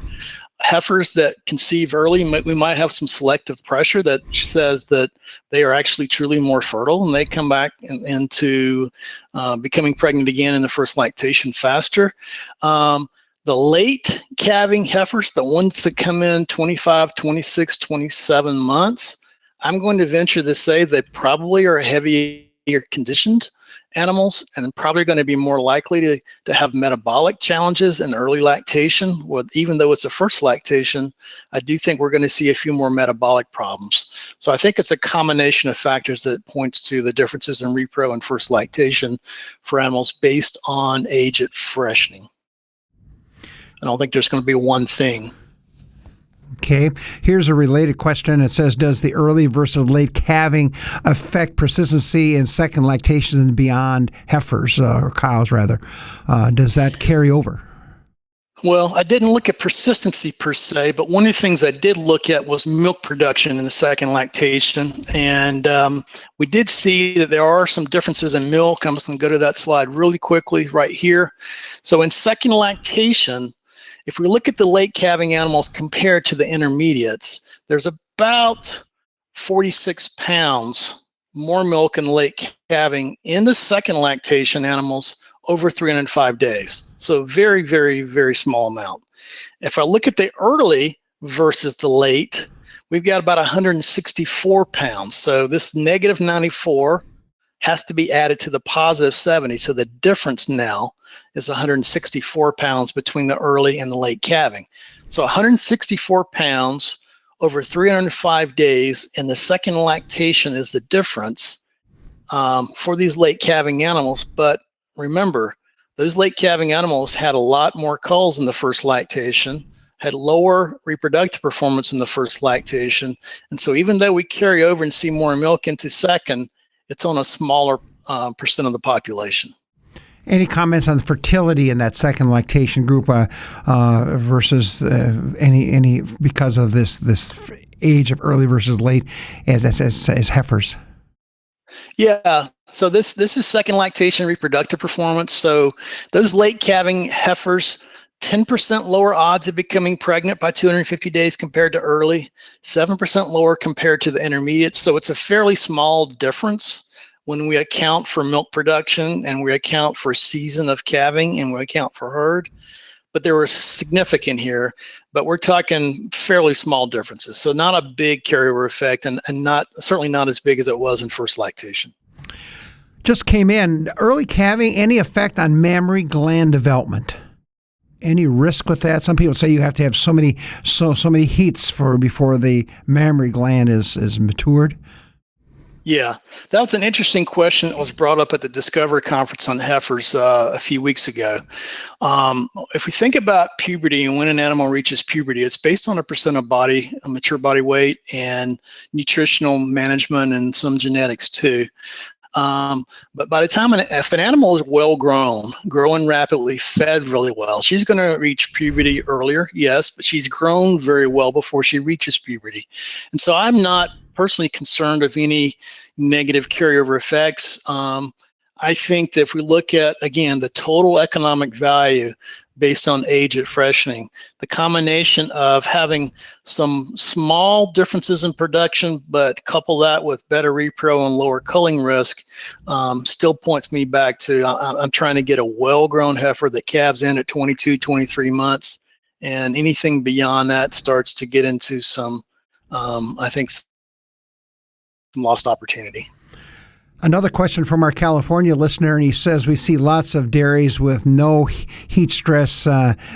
Heifers that conceive early, we might have some selective pressure that says that they are actually truly more fertile, and they come back into becoming pregnant again in the first lactation faster. The late calving heifers, the ones that come in 25, 26, 27 months, I'm going to venture to say they probably are heavy conditioned animals, and probably going to be more likely to have metabolic challenges in early lactation. Well, even though it's a first lactation, I do think we're going to see a few more metabolic problems. So I think it's a combination of factors that points to the differences in repro and first lactation for animals based on age at freshening. I don't think there's going to be one thing. Okay, here's a related question. It says, does the early versus late calving affect persistency in second lactation and beyond heifers, or cows rather? Does that carry over? Well, I didn't look at persistency per se, but one of the things I did look at was milk production in the second lactation. And we did see that there are some differences in milk. I'm just going to go to that slide really quickly right here. So in second lactation, if we look at the late calving animals compared to the intermediates, there's about 46 pounds more milk in late calving in the second lactation animals over 305 days. So very, very, very small amount. If I look at the early versus the late, we've got about 164 pounds. So this negative 94 has to be added to the positive 70. So the difference now is 164 pounds between the early and the late calving. So 164 pounds over 305 days in the second lactation is the difference for these late calving animals. But remember, those late calving animals had a lot more culls in the first lactation, had lower reproductive performance in the first lactation. And so even though we carry over and see more milk into second, it's on a smaller percent of the population. Any comments on the fertility in that second lactation group versus any because of this age of early versus late as heifers? Yeah, so this is second lactation reproductive performance. So those late calving heifers, 10% lower odds of becoming pregnant by 250 days compared to early, 7% lower compared to the intermediates. So it's a fairly small difference when we account for milk production and we account for season of calving and we account for herd. But they were significant here, but we're talking fairly small differences. So not a big carryover effect and certainly not as big as it was in first lactation. Just came in, early calving, any effect on mammary gland development? Any risk with that? Some people say you have to have so many heats before the mammary gland is matured. Yeah, that was an interesting question that was brought up at the Discovery Conference on heifers a few weeks ago. If we think about puberty and when an animal reaches puberty, it's based on a percent of mature body weight and nutritional management and some genetics too. But by the time if an animal is well grown, growing rapidly, fed really well, she's going to reach puberty earlier, yes, but she's grown very well before she reaches puberty. And so I'm not personally concerned of any negative carryover effects. I think that if we look at, again, the total economic value based on age at freshening, the combination of having some small differences in production, but couple that with better repro and lower culling risk, still points me back to I'm trying to get a well-grown heifer that calves in at 22, 23 months. And anything beyond that starts to get into some, I think, some lost opportunity. Another question from our California listener, and he says, we see lots of dairies with no heat stress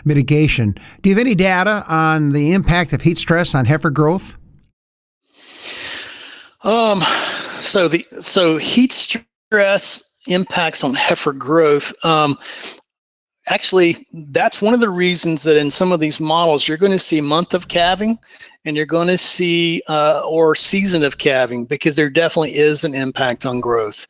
mitigation. Do you have any data on the impact of heat stress on heifer growth? So heat stress impacts on heifer growth. Actually, that's one of the reasons that in some of these models, you're going to see month of calving and you're going to see or season of calving, because there definitely is an impact on growth.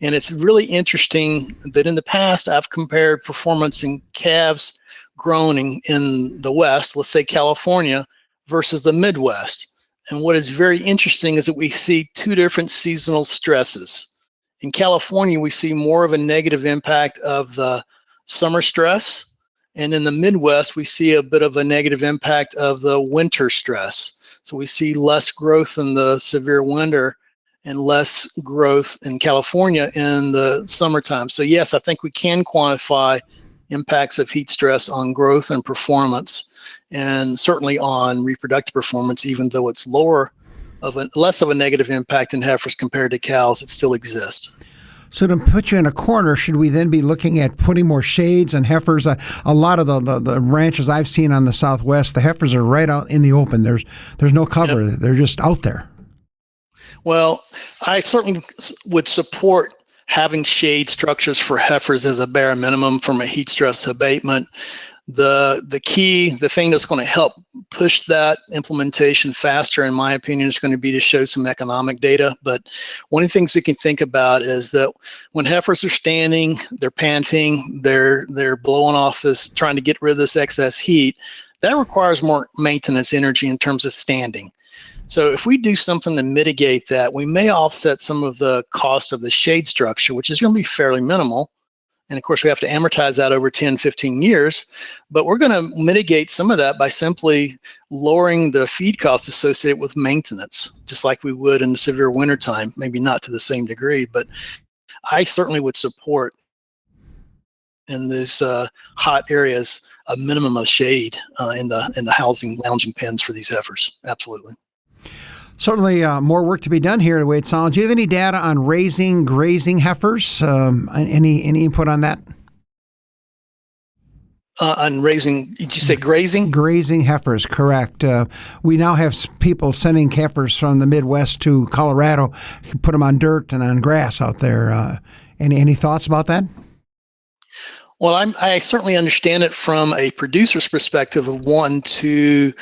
And it's really interesting that in the past, I've compared performance in calves grown in the West, let's say California, versus the Midwest. And what is very interesting is that we see two different seasonal stresses. In California, we see more of a negative impact of the summer stress, and in the Midwest, we see a bit of a negative impact of the winter stress. So we see less growth in the severe winter and less growth in California in the summertime. So yes, I think we can quantify impacts of heat stress on growth and performance, and certainly on reproductive performance, even though it's less of a negative impact in heifers compared to cows, it still exists. So to put you in a corner, should we then be looking at putting more shades and heifers? A lot of the ranches I've seen on the Southwest, the heifers are right out in the open. There's no cover. Yep. They're just out there. Well, I certainly would support having shade structures for heifers as a bare minimum from a heat stress abatement. The thing that's going to help push that implementation faster, in my opinion, is going to be to show some economic data. But one of the things we can think about is that when heifers are standing, they're panting, they're blowing off this, trying to get rid of this excess heat, that requires more maintenance energy in terms of standing. So if we do something to mitigate that, we may offset some of the cost of the shade structure, which is going to be fairly minimal. And of course, we have to amortize that over 10, 15 years, but we're going to mitigate some of that by simply lowering the feed costs associated with maintenance, just like we would in the severe wintertime, maybe not to the same degree, but I certainly would support in these hot areas a minimum of shade in the housing lounging pens for these heifers. Absolutely. Certainly more work to be done here, the way it sounds. Do you have any data on grazing heifers? Any input on that? On raising, did you say grazing? Grazing heifers, correct. We now have people sending heifers from the Midwest to Colorado, put them on dirt and on grass out there. Any thoughts about that? Well, I certainly understand it from a producer's perspective of wanting to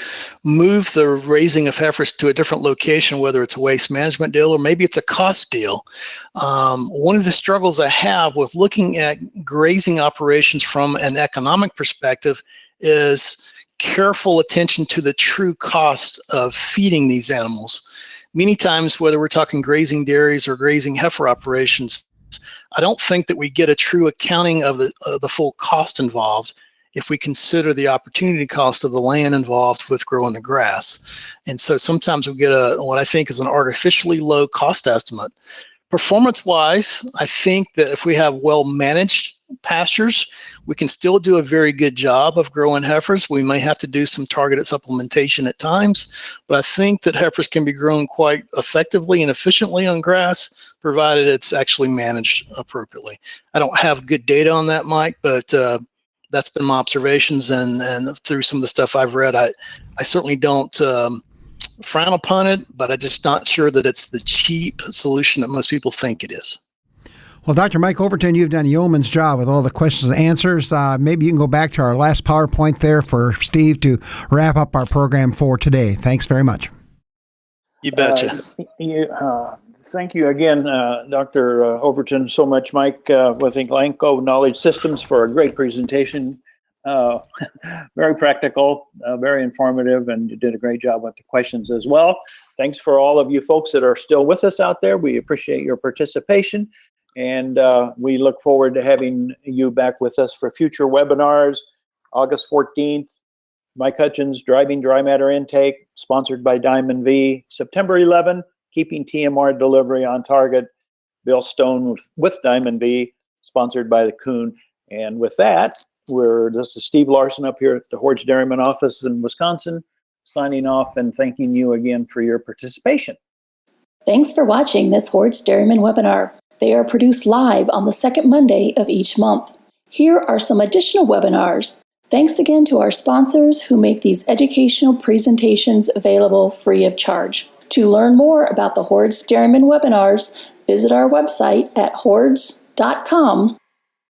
move the raising of heifers to a different location, whether it's a waste management deal or maybe it's a cost deal. One of the struggles I have with looking at grazing operations from an economic perspective is careful attention to the true cost of feeding these animals. Many times, whether we're talking grazing dairies or grazing heifer operations, I don't think that we get a true accounting of the full cost involved if we consider the opportunity cost of the land involved with growing the grass. And so sometimes we get what I think is an artificially low cost estimate. Performance-wise, I think that if we have well-managed pastures, we can still do a very good job of growing heifers. We may have to do some targeted supplementation at times, but I think that heifers can be grown quite effectively and efficiently on grass, provided it's actually managed appropriately. I don't have good data on that, Mike, but that's been my observations, and through some of the stuff I've read, I certainly don't frown upon it, but I'm just not sure that it's the cheap solution that most people think it is. Well, Dr. Mike Overton, you've done a yeoman's job with all the questions and answers. Maybe you can go back to our last PowerPoint there for Steve to wrap up our program for today. Thanks very much. You betcha. Thank you again, Dr. Overton, so much, Mike, with Elanco Knowledge Systems for a great presentation. Very practical, very informative, and you did a great job with the questions as well. Thanks for all of you folks that are still with us out there. We appreciate your participation, and we look forward to having you back with us for future webinars. August 14th, Mike Hutchins, Driving Dry Matter Intake, sponsored by D.V.M. September 11th, Keeping TMR Delivery on Target, Bill Stone with D.V.M, sponsored by the Coon. And with that, this is Steve Larson up here at the Horge Dairyman office in Wisconsin, signing off and thanking you again for your participation. Thanks for watching this Horge Dairyman webinar. They are produced live on the second Monday of each month. Here are some additional webinars. Thanks again to our sponsors who make these educational presentations available free of charge. To learn more about the Horge Dairyman webinars, visit our website at hordes.com